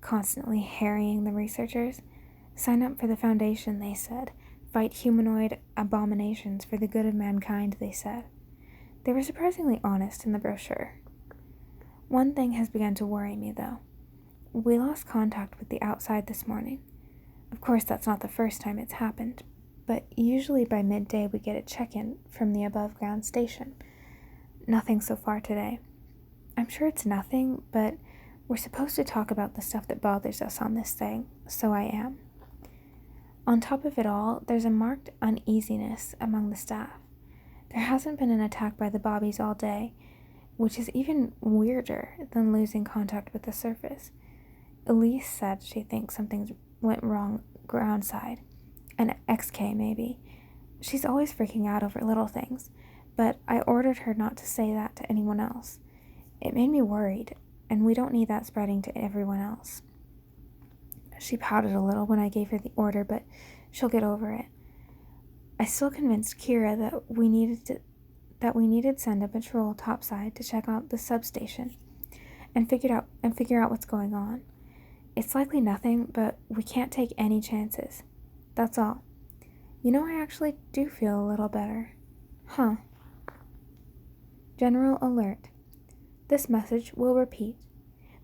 constantly harrying the researchers. Sign up for the Foundation, they said. Fight humanoid abominations for the good of mankind, they said. They were surprisingly honest in the brochure. One thing has begun to worry me, though. We lost contact with the outside this morning. Of course, that's not the first time it's happened, but usually by midday we get a check-in from the above-ground station. Nothing so far today. I'm sure it's nothing, but we're supposed to talk about the stuff that bothers us on this thing, so I am. On top of it all, there's a marked uneasiness among the staff. There hasn't been an attack by the Bobbies all day, which is even weirder than losing contact with the surface. Elise said she thinks something went wrong groundside. An XK, maybe. She's always freaking out over little things, but I ordered her not to say that to anyone else. It made me worried, and we don't need that spreading to everyone else. She pouted a little when I gave her the order, but she'll get over it. I still convinced Kira that we needed to send a patrol topside to check out the substation and figure out what's going on. It's likely nothing, but we can't take any chances. That's all. You know, I actually do feel a little better. Huh. General alert. This message will repeat.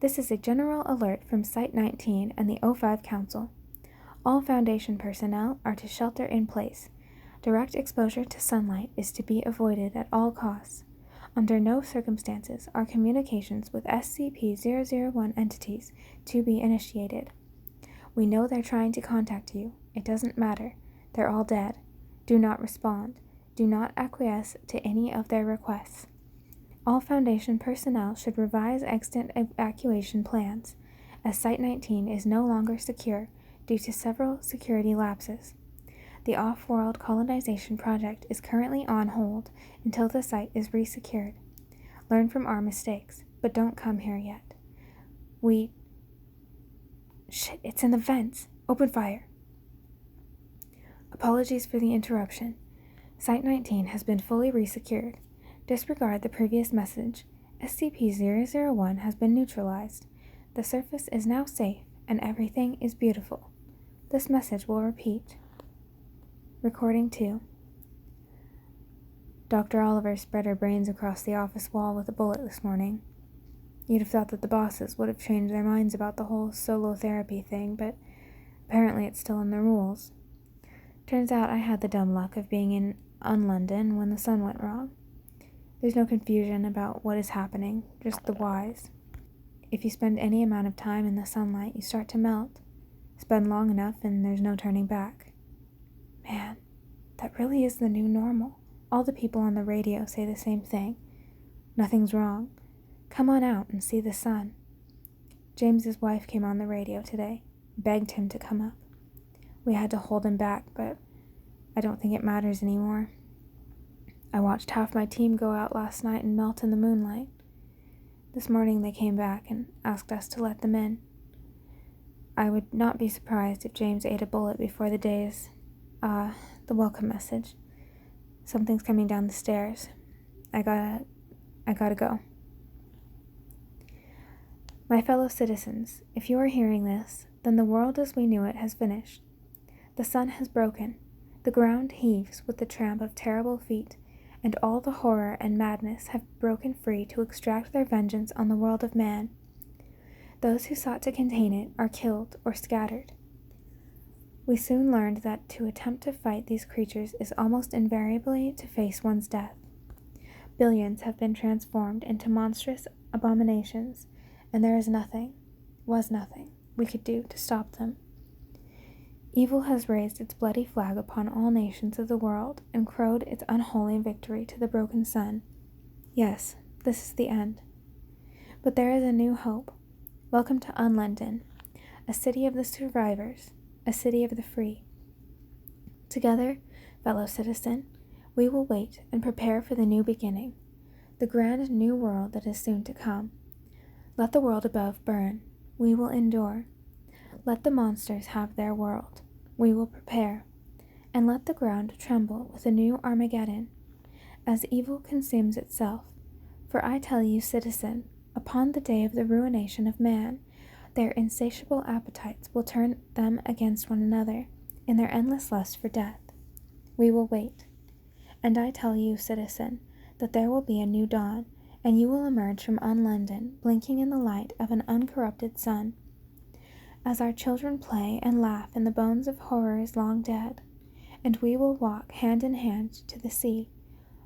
This is a general alert from Site 19 and the O5 Council. All Foundation personnel are to shelter in place. Direct exposure to sunlight is to be avoided at all costs. Under no circumstances are communications with SCP-001 entities to be initiated. We know they're trying to contact you. It doesn't matter. They're all dead. Do not respond. Do not acquiesce to any of their requests. All Foundation personnel should revise extant evacuation plans, as Site-19 is no longer secure due to several security lapses. The off-world colonization project is currently on hold until the site is resecured. Learn from our mistakes, but don't come here yet. Shit, it's in the vents. Open fire. Apologies for the interruption. Site-19 has been fully resecured. Disregard the previous message. SCP-001 has been neutralized. The surface is now safe, and everything is beautiful. This message will repeat. Recording 2. Dr. Oliver spread her brains across the office wall with a bullet this morning. You'd have thought that the bosses would have changed their minds about the whole solo therapy thing, but apparently it's still in the rules. Turns out I had the dumb luck of being in Unlondon when the sun went wrong. There's no confusion about what is happening, just the whys. If you spend any amount of time in the sunlight, you start to melt. Spend long enough and there's no turning back. Man, that really is the new normal. All the people on the radio say the same thing. Nothing's wrong. Come on out and see the sun. James's wife came on the radio today, begged him to come up. We had to hold him back, but I don't think it matters anymore. I watched half my team go out last night and melt in the moonlight. This morning they came back and asked us to let them in. I would not be surprised if James ate a bullet before the day's, the welcome message. Something's coming down the stairs. I gotta go. My fellow citizens, if you are hearing this, then the world as we knew it has finished. The sun has broken. The ground heaves with the tramp of terrible feet, and all the horror and madness have broken free to extract their vengeance on the world of man. Those who sought to contain it are killed or scattered. We soon learned that to attempt to fight these creatures is almost invariably to face one's death. Billions have been transformed into monstrous abominations, and there was nothing we could do to stop them. Evil has raised its bloody flag upon all nations of the world and crowed its unholy victory to the broken sun. Yes, this is the end. But there is a new hope. Welcome to Unlondon, a city of the survivors, a city of the free. Together, fellow citizen, we will wait and prepare for the new beginning, the grand new world that is soon to come. Let the world above burn. We will endure. Let the monsters have their world. We will prepare. And let the ground tremble with a new Armageddon, as evil consumes itself. For I tell you, citizen, upon the day of the ruination of man, their insatiable appetites will turn them against one another in their endless lust for death. We will wait. And I tell you, citizen, that there will be a new dawn, and you will emerge from Unlondon blinking in the light of an uncorrupted sun. As our children play and laugh in the bones of horrors long dead, and we will walk hand in hand to the sea,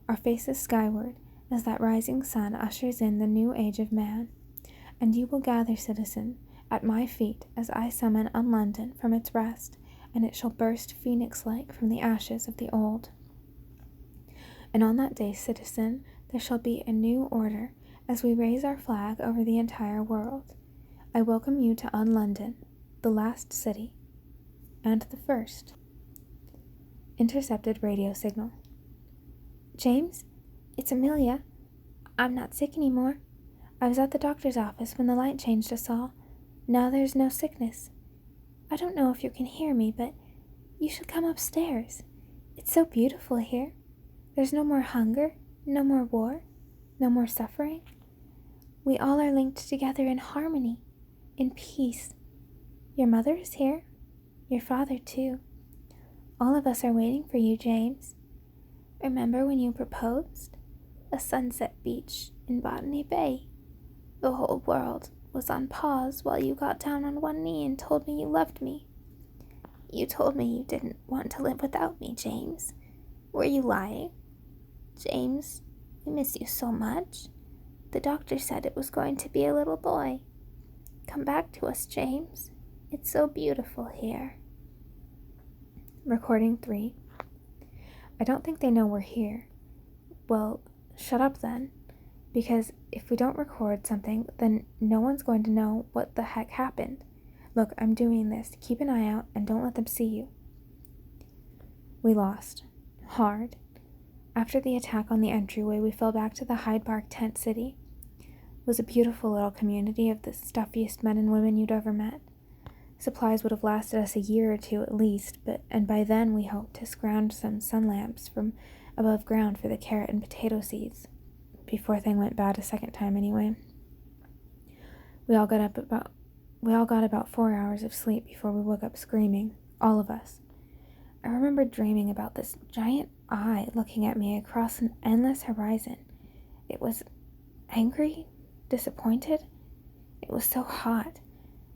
our faces skyward, as that rising sun ushers in the new age of man. And you will gather, citizen, at my feet as I summon Unlondon from its rest, and it shall burst phoenix-like from the ashes of the old. And on that day, citizen, there shall be a new order as we raise our flag over the entire world. I welcome you to Unlondon, the last city, and the first. Intercepted radio signal. James? It's Amelia. I'm not sick anymore. I was at the doctor's office when the light changed us all. Now there's no sickness. I don't know if you can hear me, but you should come upstairs. It's so beautiful here. There's no more hunger, no more war, no more suffering. We all are linked together in harmony, in peace. Your mother is here, your father too. All of us are waiting for you, James. Remember when you proposed? A sunset beach in Botany Bay. The whole world was on pause while you got down on one knee and told me you loved me. You told me you didn't want to live without me, James. Were you lying? James, I miss you so much. The doctor said it was going to be a little boy. Come back to us, James. It's so beautiful here. Recording 3. I don't think they know we're here. Well, shut up then. Because if we don't record something, then no one's going to know what the heck happened. Look, I'm doing this. Keep an eye out and don't let them see you. We lost. Hard. After the attack on the entryway, we fell back to the Hyde Park tent city. It was a beautiful little community of the stuffiest men and women you'd ever met. Supplies would have lasted us a year or two at least, and by then we hoped to scrounge some sun lamps from above ground for the carrot and potato seeds. Before things went bad a second time anyway. We all got about 4 hours of sleep before we woke up screaming, all of us. I remember dreaming about this giant eye looking at me across an endless horizon. It was angry, disappointed. It was so hot.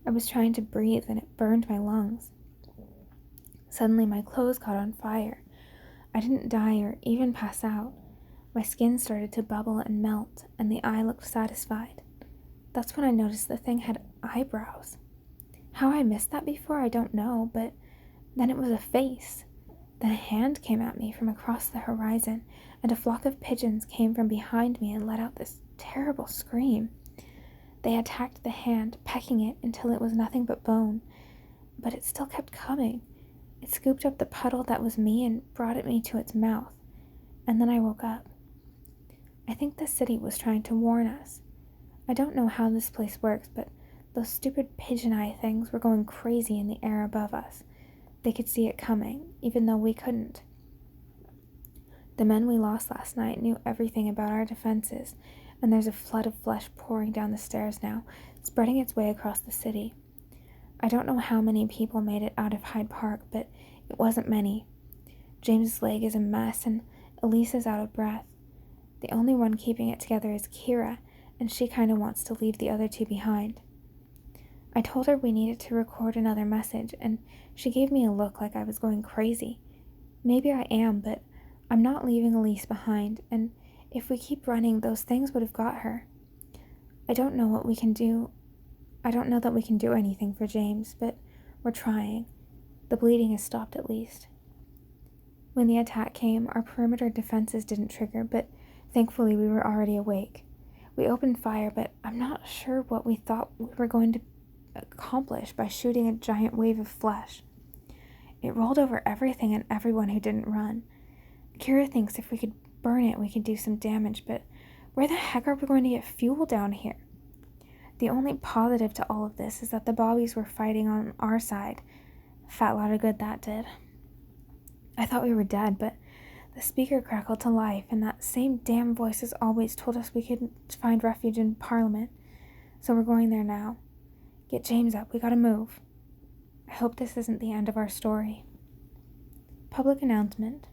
I was trying to breathe and it burned my lungs. Suddenly my clothes caught on fire. I didn't die or even pass out. My skin started to bubble and melt, and the eye looked satisfied. That's when I noticed the thing had eyebrows. How I missed that before, I don't know, but then it was a face. Then a hand came at me from across the horizon, and a flock of pigeons came from behind me and let out this terrible scream. They attacked the hand, pecking it until it was nothing but bone, but it still kept coming. It scooped up the puddle that was me and brought it me to its mouth, and then I woke up. I think the city was trying to warn us. I don't know how this place works, but those stupid pigeon eye things were going crazy in the air above us. They could see it coming, even though we couldn't. The men we lost last night knew everything about our defenses, and there's a flood of flesh pouring down the stairs now, spreading its way across the city. I don't know how many people made it out of Hyde Park, but it wasn't many. James's leg is a mess, and Elise is out of breath. The only one keeping it together is Kira, and she kinda wants to leave the other two behind. I told her we needed to record another message, and she gave me a look like I was going crazy. Maybe I am, but I'm not leaving Elise behind, and if we keep running, those things would have got her. I don't know what we can do. I don't know that we can do anything for James, but we're trying. The bleeding has stopped at least. When the attack came, our perimeter defenses didn't trigger, but thankfully we were already awake. We opened fire, but I'm not sure what we thought we were going to accomplish by shooting a giant wave of flesh. It rolled over everything and everyone who didn't run. Kira thinks if we could burn it, we could do some damage, but where the heck are we going to get fuel down here? The only positive to all of this is that the Bobbies were fighting on our side. Fat lot of good that did. I thought we were dead, but the speaker crackled to life, and that same damn voice as always told us we could find refuge in Parliament. So we're going there now. Get James up, we gotta move. I hope this isn't the end of our story. Public announcement.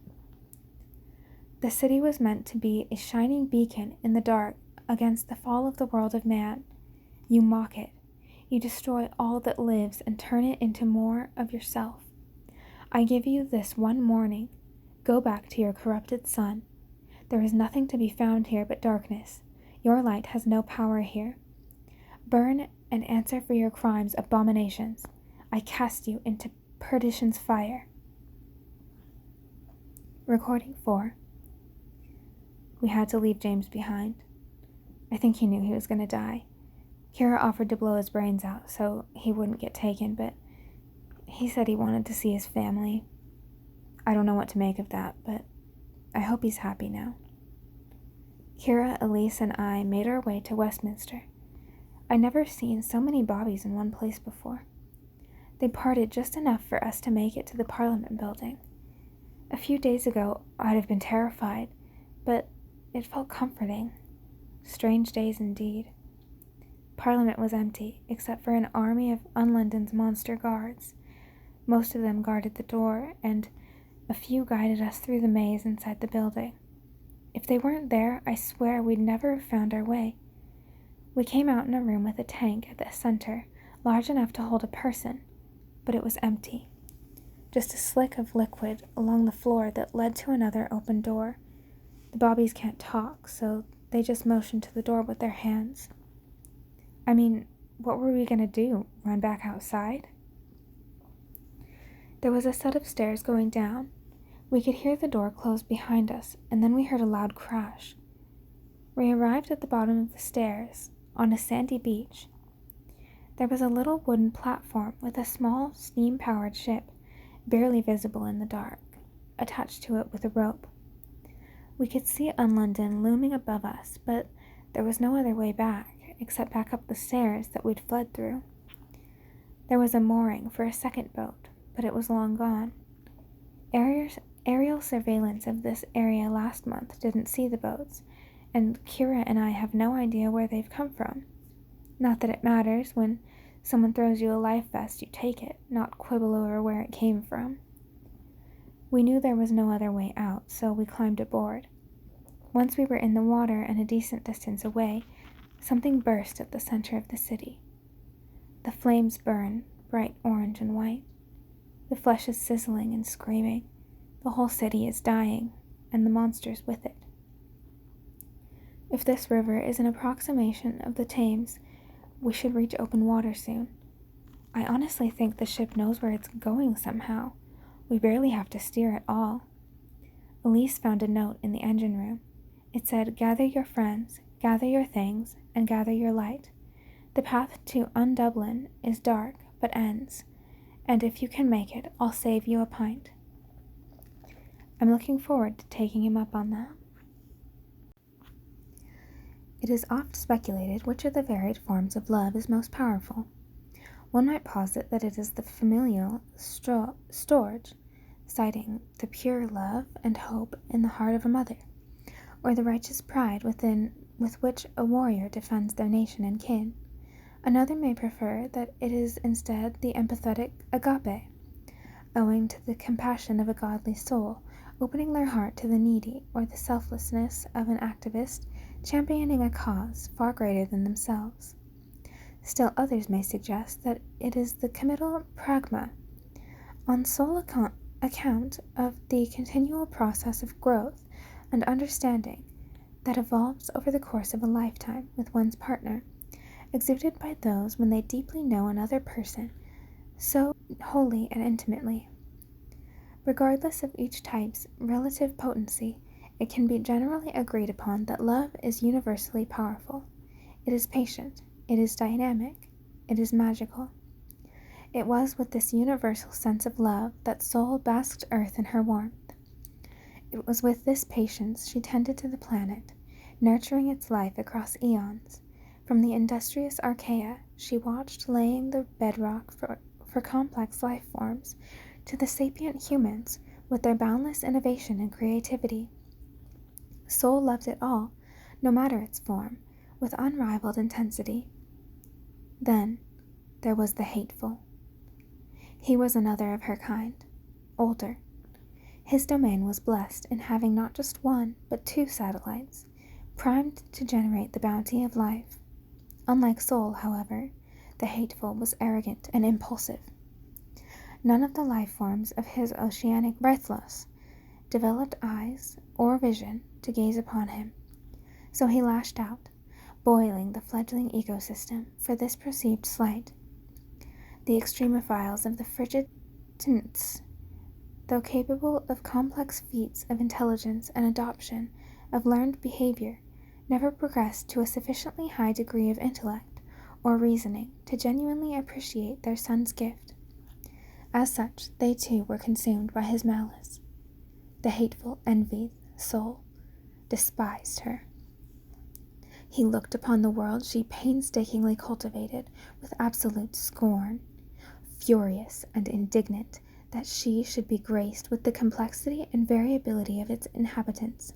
The city was meant to be a shining beacon in the dark against the fall of the world of man. You mock it. You destroy all that lives and turn it into more of yourself. I give you this one warning. Go back to your corrupted son. There is nothing to be found here but darkness. Your light has no power here. Burn and answer for your crimes, abominations. I cast you into perdition's fire. Recording 4. We had to leave James behind. I think he knew he was going to die. Kira offered to blow his brains out so he wouldn't get taken, but he said he wanted to see his family. I don't know what to make of that, but I hope he's happy now. Kira, Elise, and I made our way to Westminster. I'd never seen so many Bobbies in one place before. They parted just enough for us to make it to the Parliament building. A few days ago, I'd have been terrified, but it felt comforting. Strange days indeed. Parliament was empty, except for an army of Unlondon's monster guards. Most of them guarded the door, and a few guided us through the maze inside the building. If they weren't there, I swear we'd never have found our way. We came out in a room with a tank at the center, large enough to hold a person, but it was empty. Just a slick of liquid along the floor that led to another open door. The Bobbies can't talk, so they just motioned to the door with their hands. I mean, what were we gonna do? Run back outside? There was a set of stairs going down. We could hear the door close behind us, and then we heard a loud crash. We arrived at the bottom of the stairs, on a sandy beach. There was a little wooden platform with a small steam-powered ship, barely visible in the dark, attached to it with a rope. We could see Unlondon looming above us, but there was no other way back, except back up the stairs that we'd fled through. There was a mooring for a second boat, but it was long gone. Aerial surveillance of this area last month didn't see the boats, and Kira and I have no idea where they've come from. Not that it matters. When someone throws you a life vest, you take it, not quibble over where it came from. We knew there was no other way out, so we climbed aboard. Once we were in the water and a decent distance away, something burst at the center of the city. The flames burn, bright orange and white. The flesh is sizzling and screaming. The whole city is dying, and the monsters with it. If this river is an approximation of the Thames, we should reach open water soon. I honestly think the ship knows where it's going somehow. We barely have to steer at all. Elise found a note in the engine room. It said, "Gather your friends, gather your things, and gather your light. The path to Unlondon is dark, but ends, and if you can make it, I'll save you a pint. I'm looking forward to taking him up on that. It is oft speculated which of the varied forms of love is most powerful. One might posit that it is the familial storge, citing the pure love and hope in the heart of a mother, or the righteous pride with which a warrior defends their nation and kin. Another may prefer that it is instead the empathetic agape, owing to the compassion of a godly soul, opening their heart to the needy, or the selflessness of an activist championing a cause far greater than themselves. Still others may suggest that it is the committal pragma, on sole account of the continual process of growth and understanding that evolves over the course of a lifetime with one's partner, exhibited by those when they deeply know another person so wholly and intimately. Regardless of each type's relative potency, it can be generally agreed upon that love is universally powerful. It is patient, it is dynamic, it is magical. It was with this universal sense of love that Sol basked Earth in her warmth. It was with this patience she tended to the planet, nurturing its life across eons. From the industrious archaea she watched laying the bedrock for complex life forms, to the sapient humans with their boundless innovation and creativity. Sol loved it all, no matter its form, with unrivaled intensity. Then there was the hateful. He was another of her kind, older. His domain was blessed in having not just one, but two satellites, primed to generate the bounty of life. Unlike Sol, however, the hateful was arrogant and impulsive. None of the life forms of his oceanic breathless developed eyes or vision to gaze upon him, so he lashed out, boiling the fledgling ecosystem for this perceived slight. The extremophiles of the frigid tints, though capable of complex feats of intelligence and adoption of learned behavior, never progressed to a sufficiently high degree of intellect or reasoning to genuinely appreciate their son's gift. As such, they too were consumed by his malice. The hateful envied Sol, despised her. He looked upon the world she painstakingly cultivated with absolute scorn, furious and indignant that she should be graced with the complexity and variability of its inhabitants.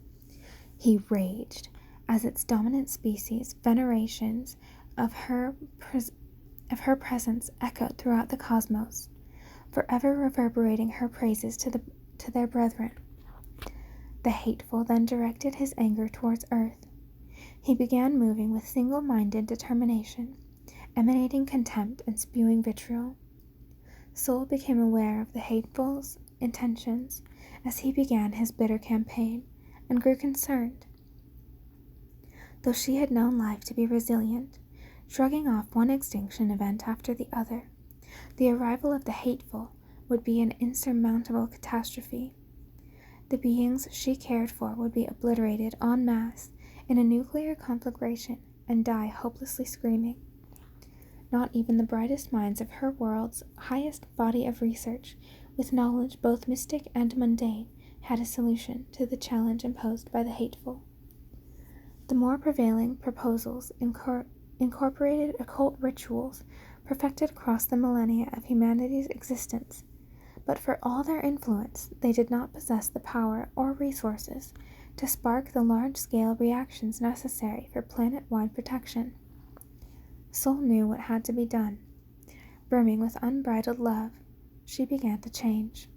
He raged as its dominant species venerations of her presence echoed throughout the cosmos, forever reverberating her praises to their brethren. The hateful then directed his anger towards Earth. He began moving with single-minded determination, emanating contempt and spewing vitriol. Sol became aware of the hateful's intentions as he began his bitter campaign, and grew concerned. Though she had known life to be resilient, shrugging off one extinction event after the other, the arrival of the hateful would be an insurmountable catastrophe. The beings she cared for would be obliterated en masse in a nuclear conflagration and die hopelessly screaming. Not even the brightest minds of her world's highest body of research, with knowledge both mystic and mundane, had a solution to the challenge imposed by the hateful. The more prevailing proposals incorporated occult rituals perfected across the millennia of humanity's existence, but for all their influence, they did not possess the power or resources to spark the large-scale reactions necessary for planet-wide protection. Sol knew what had to be done. Brimming with unbridled love, she began to change.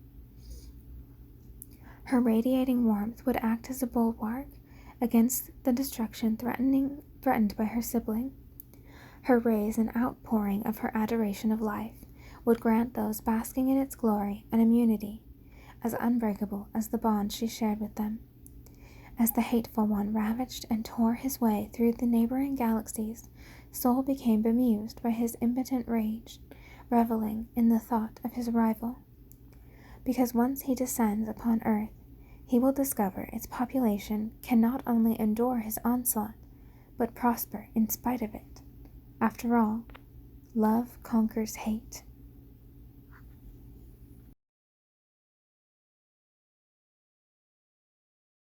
Her radiating warmth would act as a bulwark against the destruction threatened by her sibling. Her rays and outpouring of her adoration of life would grant those basking in its glory an immunity as unbreakable as the bond she shared with them. As the hateful one ravaged and tore his way through the neighboring galaxies, Sol became bemused by his impotent rage, reveling in the thought of his arrival. Because once he descends upon Earth, he will discover its population can not only endure his onslaught, but prosper in spite of it. After all, love conquers hate.